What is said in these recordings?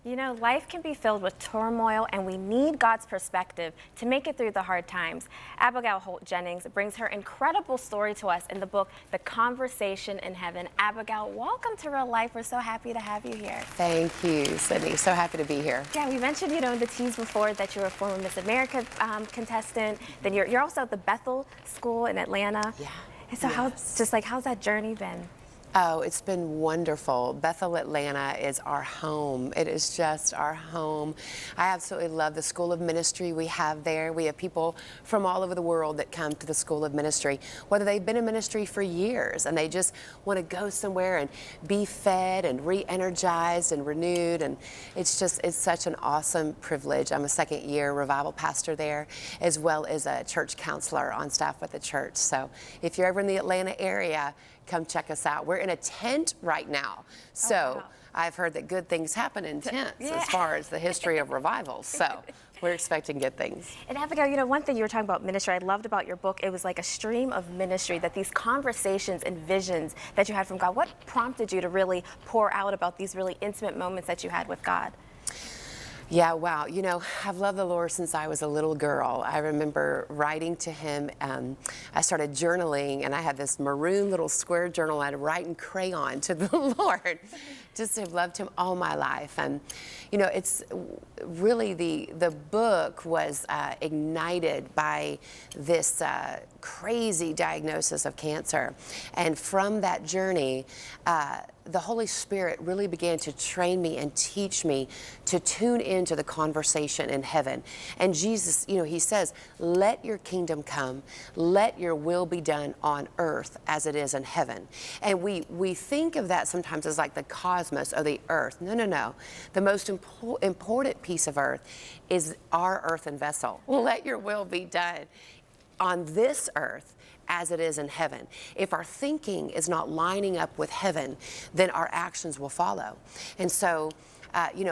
You know, life can be filled with turmoil, and we need God's perspective to make it through the hard times. Abigail Holt Jennings brings her incredible story to us in the book, The Conversation in Heaven. Abigail, welcome to Real Life. We're so happy to have you here. Thank you, Sydney. So happy to be here. Yeah, we mentioned, in the tease before that you're a former Miss America contestant. Then you're also at the Bethel School in Atlanta. Yeah. And so how's that journey been? Oh, it's been wonderful. Bethel, Atlanta is our home. It is just our home. I absolutely love the School of Ministry we have there. We have people from all over the world that come to the School of Ministry, whether they've been in ministry for years and they just want to go somewhere and be fed and re-energized and renewed. And it's such an awesome privilege. I'm a second-year revival pastor there, as well as a church counselor on staff with the church. So if you're ever in the Atlanta area, come check us out. We're in a tent right now. So wow. I've heard that good things happen in tents Yeah. as far as the history of revivals. So we're expecting good things. And Abigail, one thing you were talking about ministry I loved about your book, it was like a stream of ministry, that these conversations and visions that you had from God. What prompted you to really pour out about these really intimate moments that you had with God? Yeah, wow. I've loved the Lord since I was a little girl. I remember writing to him. I started journaling, and I had this maroon little square journal I'd write in crayon to the Lord. Just have loved him all my life. And, it's really the book was ignited by this crazy diagnosis of cancer. And from that journey, the Holy Spirit really began to train me and teach me to tune into the conversation in heaven. And Jesus, he says, let your kingdom come, let your will be done on earth as it is in heaven. And we think of that sometimes as like the cosmos or the earth. No. The most important piece of earth is our earthen vessel. Let your will be done on this earth as it is in heaven. If our thinking is not lining up with heaven, then our actions will follow. And so,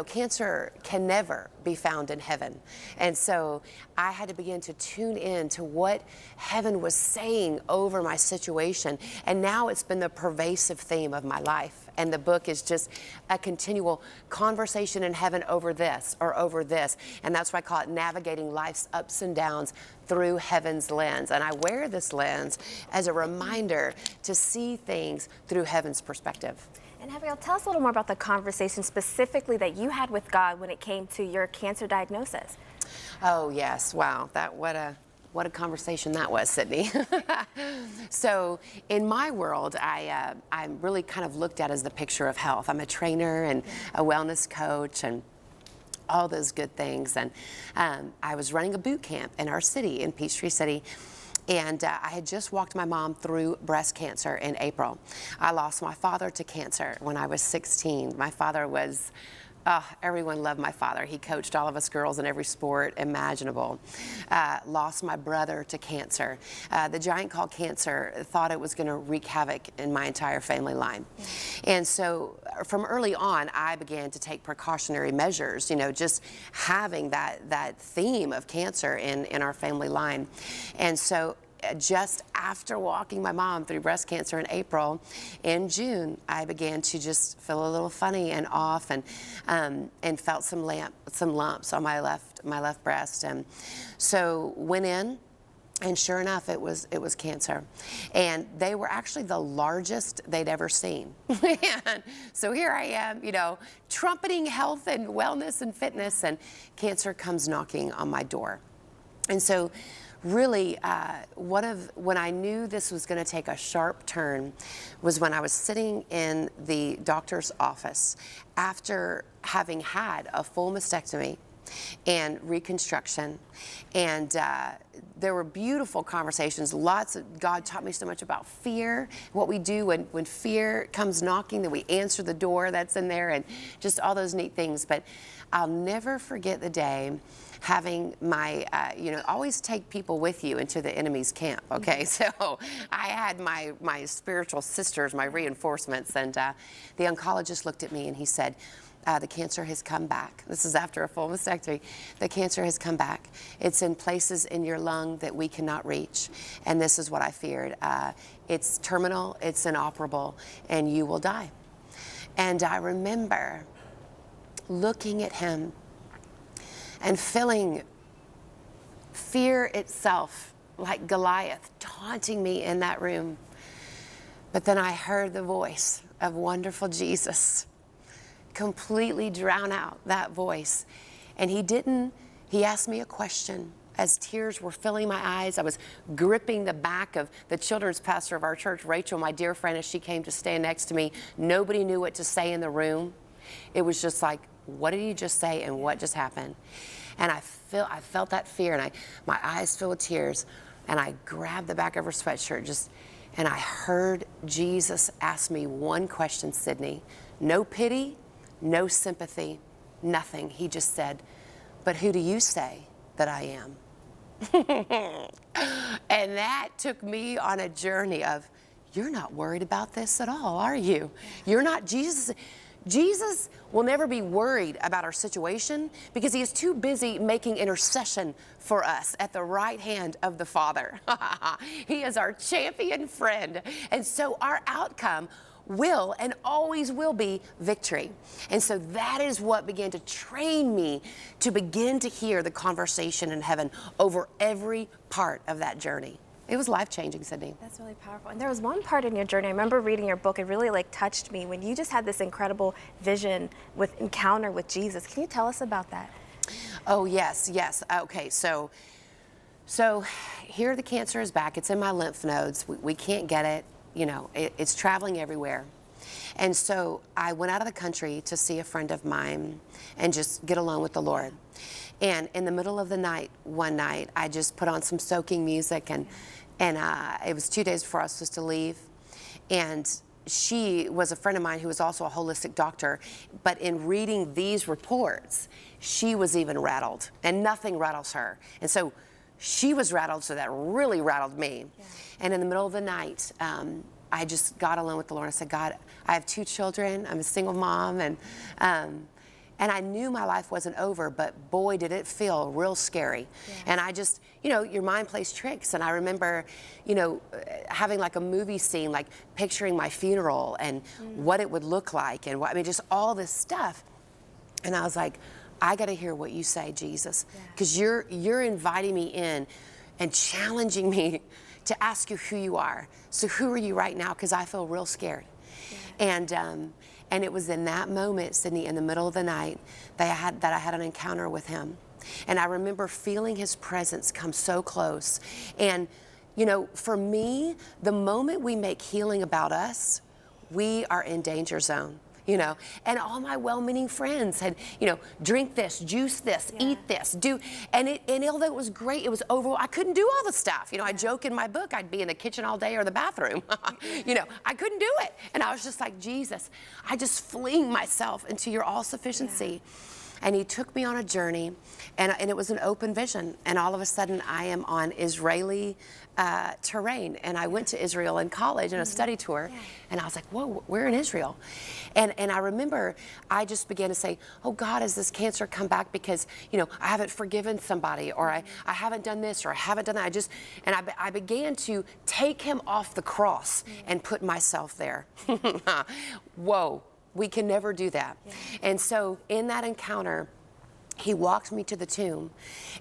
cancer can never be found in heaven. And so I had to begin to tune in to what heaven was saying over my situation. And now it's been the pervasive theme of my life. And the book is just a continual conversation in heaven over this or over this. And that's why I call it navigating life's ups and downs through heaven's lens. And I wear this lens as a reminder to see things through heaven's perspective. And Abigail, tell us a little more about the conversation specifically that you had with God when it came to your cancer diagnosis. Oh, yes. Wow. What a conversation that was, Sydney. So in my world, I'm really kind of looked at as the picture of health. I'm a trainer and a wellness coach and all those good things. And I was running a boot camp in our city, in Peachtree City. And I had just walked my mom through breast cancer in April. I lost my father to cancer when I was 16. My father was, everyone loved my father. He coached all of us girls in every sport imaginable. Lost my brother to cancer. The giant called cancer thought it was going to wreak havoc in my entire family line. And so from early on, I began to take precautionary measures, just having that theme of cancer in our family line. And so just after walking my mom through breast cancer in April, in June, I began to just feel a little funny and off, and felt some lumps on my left breast, and so went in. And sure enough, it was cancer. And they were actually the largest they'd ever seen. And so here I am, trumpeting health and wellness and fitness, and cancer comes knocking on my door. And so really, when I knew this was going to take a sharp turn was when I was sitting in the doctor's office after having had a full mastectomy and reconstruction, and there were beautiful conversations. God taught me so much about fear, what we do when fear comes knocking, that we answer the door that's in there, and just all those neat things. But I'll never forget the day having my, always take people with you into the enemy's camp, okay? So I had my spiritual sisters, my reinforcements, and the oncologist looked at me and he said, the cancer has come back. This is after a full mastectomy. The cancer has come back. It's in places in your lung that we cannot reach. And this is what I feared. It's terminal, it's inoperable, and you will die. And I remember looking at him and feeling fear itself, like Goliath, taunting me in that room. But then I heard the voice of wonderful Jesus completely drown out that voice. And he asked me a question. As tears were filling my eyes, I was gripping the back of the children's pastor of our church, Rachel, my dear friend, as she came to stand next to me. Nobody knew what to say in the room. It was just like, what did you just say and what just happened? And I felt that fear, and my eyes filled with tears, and I grabbed the back of her sweatshirt and I heard Jesus ask me one question, Sydney. No pity, no sympathy, nothing. He just said, but who do you say that I am? And that took me on a journey of, you're not worried about this at all, are you? You're not Jesus. Jesus will never be worried about our situation because he is too busy making intercession for us at the right hand of the Father. He is our champion friend. And so our outcome will and always will be victory. And so that is what began to train me to begin to hear the conversation in heaven over every part of that journey. It was life-changing, Sydney. That's really powerful. And there was one part in your journey, I remember reading your book, it really touched me when you just had this incredible vision with encounter with Jesus. Can you tell us about that? Oh, yes. Okay, so here the cancer is back. It's in my lymph nodes. We can't get it. You know, it's traveling everywhere. And so I went out of the country to see a friend of mine and just get alone with the Lord. And in the middle of the night, one night, I just put on some soaking music, and it was 2 days before I was supposed to leave. And she was a friend of mine who was also a holistic doctor, but in reading these reports, she was even rattled, and nothing rattles her. And so she was rattled, so that really rattled me. Yeah. And in the middle of the night, I just got alone with the Lord. I said, God, I have 2 children. I'm a single mom, and I knew my life wasn't over, but boy, did it feel real scary. Yeah. And I just, your mind plays tricks. And I remember, having like a movie scene, like picturing my funeral and what it would look like, and just all this stuff. And I was like, I got to hear what you say, Jesus, because you're inviting me in and challenging me to ask you who you are. So who are you right now? Because I feel real scared. Yeah. And it was in that moment, Sydney, in the middle of the night, that I had an encounter with him. And I remember feeling his presence come so close. And, for me, the moment we make healing about us, we are in danger zone. And all my well-meaning friends had, drink this, juice this, eat this, and although it was great, it was I couldn't do all the stuff. I joke in my book, I'd be in the kitchen all day or the bathroom. I couldn't do it. And I was just like, Jesus, I just fling myself into your all-sufficiency. Yeah. And he took me on a journey, and it was an open vision. And all of a sudden, I am on Israeli terrain. And I went to Israel in college on a study tour, and I was like, whoa, we're in Israel. And I remember I just began to say, oh, God, has this cancer come back because, I haven't forgiven somebody, or I haven't done this, or I haven't done that. I began to take him off the cross and put myself there. Whoa. We can never do that. Yeah. And so in that encounter, he walked me to the tomb,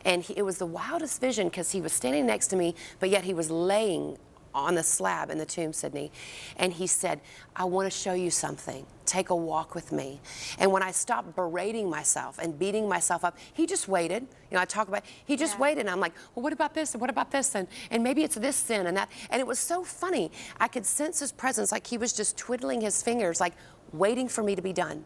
and it was the wildest vision because he was standing next to me, but yet he was laying on the slab in the tomb, Sydney. And he said, I want to show you something. Take a walk with me. And when I stopped berating myself and beating myself up, he just waited. I talk about, he just waited. And I'm like, well, what about this? And what about this? And maybe it's this sin and that. And it was so funny. I could sense his presence, like he was just twiddling his fingers, like waiting for me to be done.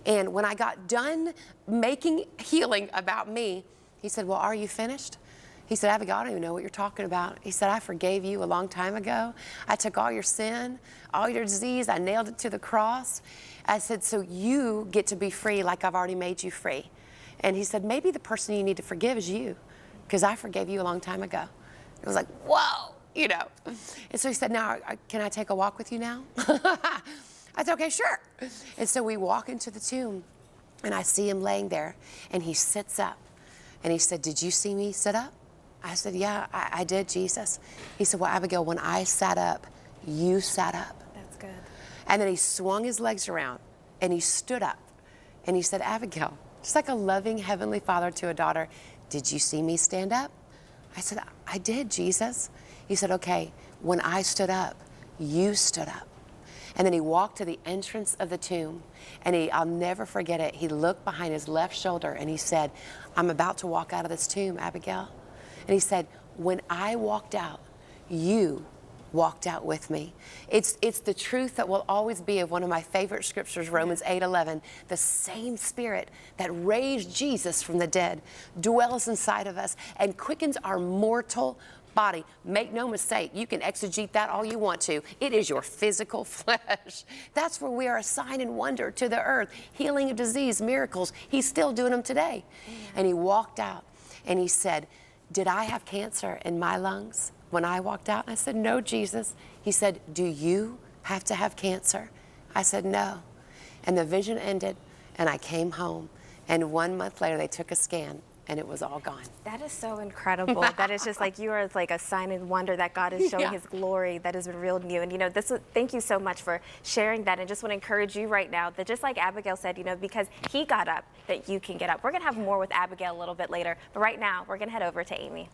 And when I got done making healing about me, he said, well, are you finished? He said, Abigail, I don't even know what you're talking about. He said, I forgave you a long time ago. I took all your sin, all your disease, I nailed it to the cross. I said, so you get to be free like I've already made you free. And he said, maybe the person you need to forgive is you, because I forgave you a long time ago. It was like, whoa, And so he said, now, can I take a walk with you now? I said, okay, sure. And so we walk into the tomb, and I see him laying there, and he sits up. And he said, did you see me sit up? I said, yeah, I did, Jesus. He said, well, Abigail, when I sat up, you sat up. That's good. And then he swung his legs around, and he stood up. And he said, Abigail, just like a loving heavenly father to a daughter, did you see me stand up? I said, I did, Jesus. He said, okay, when I stood up, you stood up. And then he walked to the entrance of the tomb, and I'll never forget it. He looked behind his left shoulder and he said, I'm about to walk out of this tomb, Abigail. And he said, when I walked out, you walked out with me. It's the truth that will always be of one of my favorite scriptures, Romans 8:11. The same Spirit that raised Jesus from the dead dwells inside of us and quickens our mortal body. Make no mistake, you can exegete that all you want to. It is your physical flesh. That's where we are a sign and wonder to the earth. Healing of disease, miracles. He's still doing them today. And he walked out and he said, did I have cancer in my lungs when I walked out? I said, no, Jesus. He said, do you have to have cancer? I said, no. And the vision ended and I came home. And 1 month later, they took a scan and it was all gone. That is so incredible. That is just like, you are like a sign and wonder that God is showing his glory that has revealed in you. And, you know, thank you so much for sharing that. And just want to encourage you right now that just like Abigail said, you know, because he got up, that you can get up. We're going to have more with Abigail a little bit later. But right now, we're going to head over to Amy.